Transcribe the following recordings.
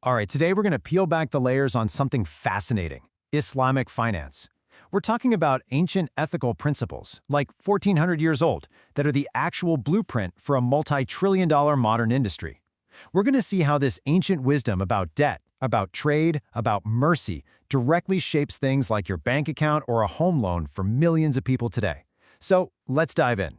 All right, today we're going to peel back the layers on something fascinating: Islamic finance. We're talking about ancient ethical principles, like 1400 years old, that are the actual blueprint for a multi-trillion-dollar modern industry. We're going to see how this ancient wisdom about debt, about trade, about mercy, directly shapes things like your bank account or a home loan for millions of people today. So let's dive in.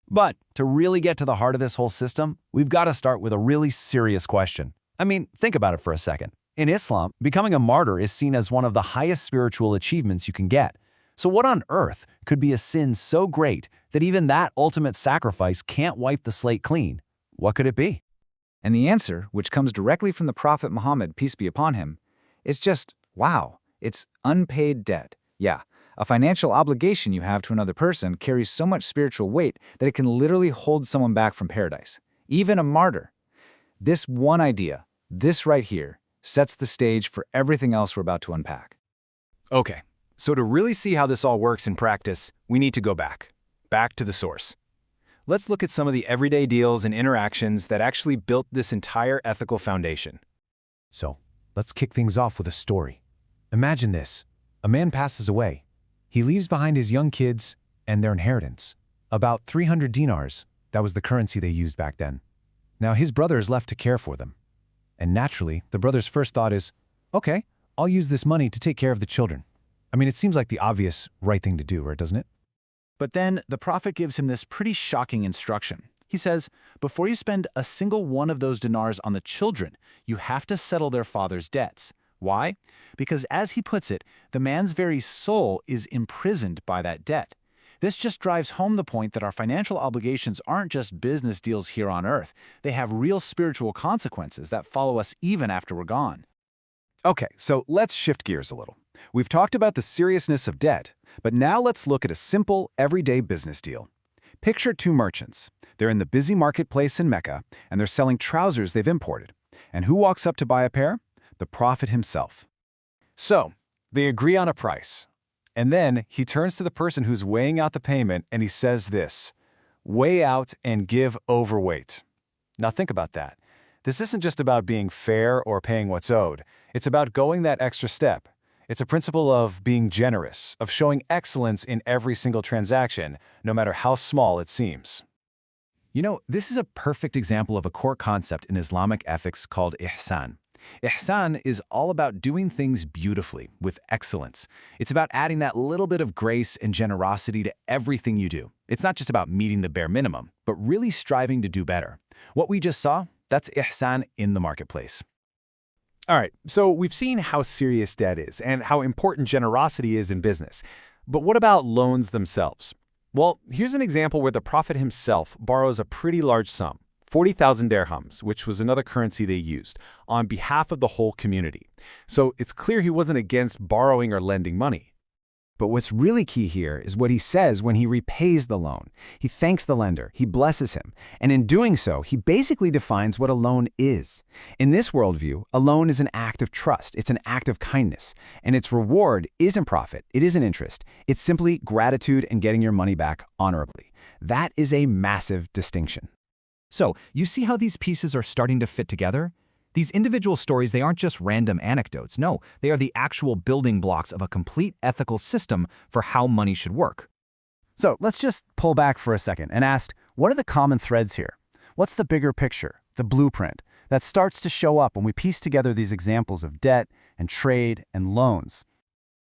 But to really get to the heart of this whole system, we've got to start with a really serious question. I mean, think about it for a second. In Islam, becoming a martyr is seen as one of the highest spiritual achievements you can get. So what on earth could be a sin so great that even that ultimate sacrifice can't wipe the slate clean? What could it be? And the answer, which comes directly from the Prophet Muhammad, peace be upon him, is just, wow, it's unpaid debt. Yeah, a financial obligation you have to another person carries so much spiritual weight that it can literally hold someone back from paradise, even a martyr. This one idea, this right here, sets the stage for everything else we're about to unpack. Okay, so to really see how this all works in practice, we need to go back to the source. Let's look at some of the everyday deals and interactions that actually built this entire ethical foundation. So, let's kick things off with a story. Imagine this. A man passes away. He leaves behind his young kids and their inheritance. About 300 dinars, that was the currency they used back then. Now his brother is left to care for them. And naturally, the brother's first thought is, okay, I'll use this money to take care of the children. I mean, it seems like the obvious right thing to do, right, doesn't it? But then the Prophet gives him this pretty shocking instruction. He says, before you spend a single one of those dinars on the children, you have to settle their father's debts. Why? Because as he puts it, the man's very soul is imprisoned by that debt. This just drives home the point that our financial obligations aren't just business deals here on earth. They have real spiritual consequences that follow us even after we're gone. Okay, so let's shift gears a little. We've talked about the seriousness of debt, but now let's look at a simple, everyday business deal. Picture two merchants. They're in the busy marketplace in Mecca, and they're selling trousers they've imported. And who walks up to buy a pair? The Prophet himself. So, they agree on a price. And then he turns to the person who's weighing out the payment and he says this: weigh out and give overweight. Now think about that. This isn't just about being fair or paying what's owed. It's about going that extra step. It's a principle of being generous, of showing excellence in every single transaction, no matter how small it seems. You know, this is a perfect example of a core concept in Islamic ethics called ihsan. Ihsan is all about doing things beautifully, with excellence. It's about adding that little bit of grace and generosity to everything you do. It's not just about meeting the bare minimum, but really striving to do better. What we just saw, that's ihsan in the marketplace. All right, so we've seen how serious debt is and how important generosity is in business. But what about loans themselves? Well, here's an example where the Prophet himself borrows a pretty large sum, 40,000 dirhams, which was another currency they used, on behalf of the whole community. So it's clear he wasn't against borrowing or lending money. But what's really key here is what he says when he repays the loan. He thanks the lender, he blesses him, and in doing so, he basically defines what a loan is. In this worldview, a loan is an act of trust, it's an act of kindness, and its reward isn't profit, it isn't interest, it's simply gratitude and getting your money back honorably. That is a massive distinction. So, you see how these pieces are starting to fit together? These individual stories, they aren't just random anecdotes. No, they are the actual building blocks of a complete ethical system for how money should work. So let's just pull back for a second and ask, what are the common threads here? What's the bigger picture, the blueprint, that starts to show up when we piece together these examples of debt and trade and loans?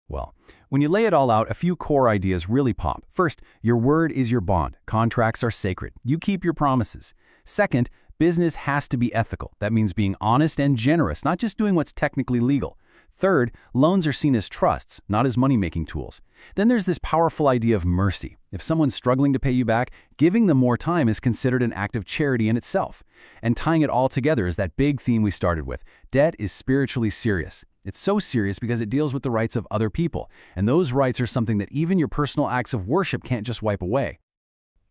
Well, when you lay it all out, a few core ideas really pop. First, your word is your bond. Contracts are sacred. You keep your promises. Second, business has to be ethical. That means being honest and generous, not just doing what's technically legal. Third, loans are seen as trusts, not as money-making tools. Then there's this powerful idea of mercy. If someone's struggling to pay you back, giving them more time is considered an act of charity in itself. And tying it all together is that big theme we started with. Debt is spiritually serious. It's so serious because it deals with the rights of other people. And those rights are something that even your personal acts of worship can't just wipe away.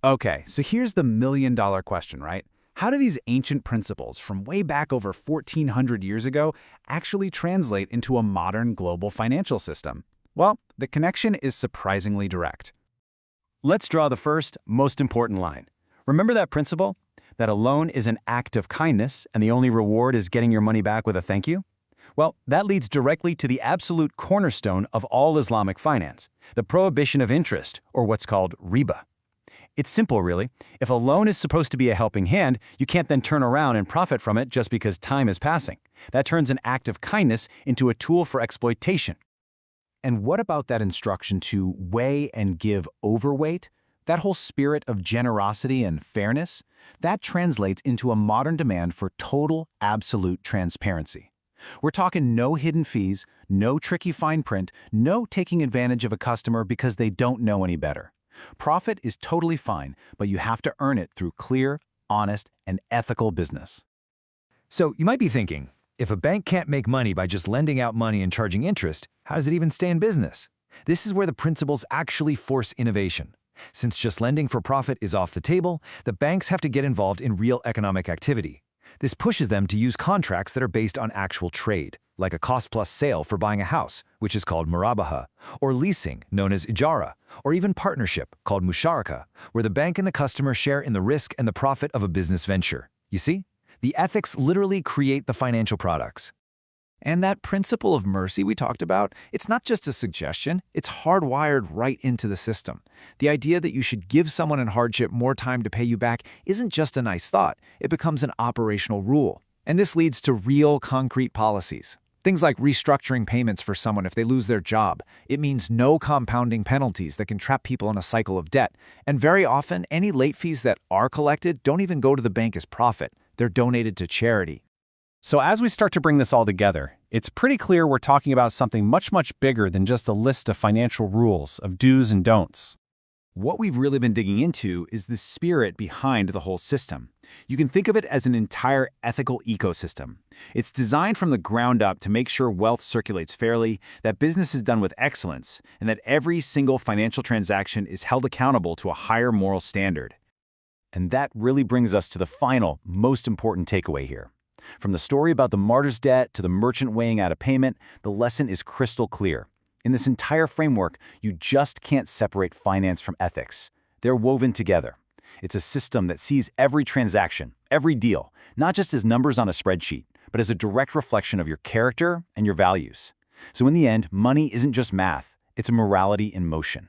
Okay, so here's the million-dollar question, right? How do these ancient principles from way back over 1,400 years ago actually translate into a modern global financial system? Well, the connection is surprisingly direct. Let's draw the first, most important line. Remember that principle? That a loan is an act of kindness and the only reward is getting your money back with a thank you? Well, that leads directly to the absolute cornerstone of all Islamic finance, the prohibition of interest, or what's called riba. It's simple, really. If a loan is supposed to be a helping hand, you can't then turn around and profit from it just because time is passing. That turns an act of kindness into a tool for exploitation. And what about that instruction to weigh and give overweight? That whole spirit of generosity and fairness, that translates into a modern demand for total, absolute transparency. We're talking no hidden fees, no tricky fine print, no taking advantage of a customer because they don't know any better. Profit is totally fine, but you have to earn it through clear, honest, and ethical business. So you might be thinking, if a bank can't make money by just lending out money and charging interest, how does it even stay in business? This is where the principles actually force innovation. Since just lending for profit is off the table, the banks have to get involved in real economic activity. This pushes them to use contracts that are based on actual trade, like a cost-plus sale for buying a house, which is called murabaha, or leasing, known as ijara, or even partnership, called musharaka, where the bank and the customer share in the risk and the profit of a business venture. You see? The ethics literally create the financial products. And that principle of mercy we talked about, it's not just a suggestion, it's hardwired right into the system. The idea that you should give someone in hardship more time to pay you back isn't just a nice thought, it becomes an operational rule. And this leads to real concrete policies. Things like restructuring payments for someone if they lose their job. It means no compounding penalties that can trap people in a cycle of debt. And very often, any late fees that are collected don't even go to the bank as profit. They're donated to charity. So as we start to bring this all together, it's pretty clear we're talking about something much, much bigger than just a list of financial rules, of do's and don'ts. What we've really been digging into is the spirit behind the whole system. You can think of it as an entire ethical ecosystem. It's designed from the ground up to make sure wealth circulates fairly, that business is done with excellence, and that every single financial transaction is held accountable to a higher moral standard. And that really brings us to the final, most important takeaway here. From the story about the martyr's debt to the merchant weighing out a payment, the lesson is crystal clear. In this entire framework, you just can't separate finance from ethics. They're woven together. It's a system that sees every transaction, every deal, not just as numbers on a spreadsheet, but as a direct reflection of your character and your values. So in the end, money isn't just math, it's a morality in motion.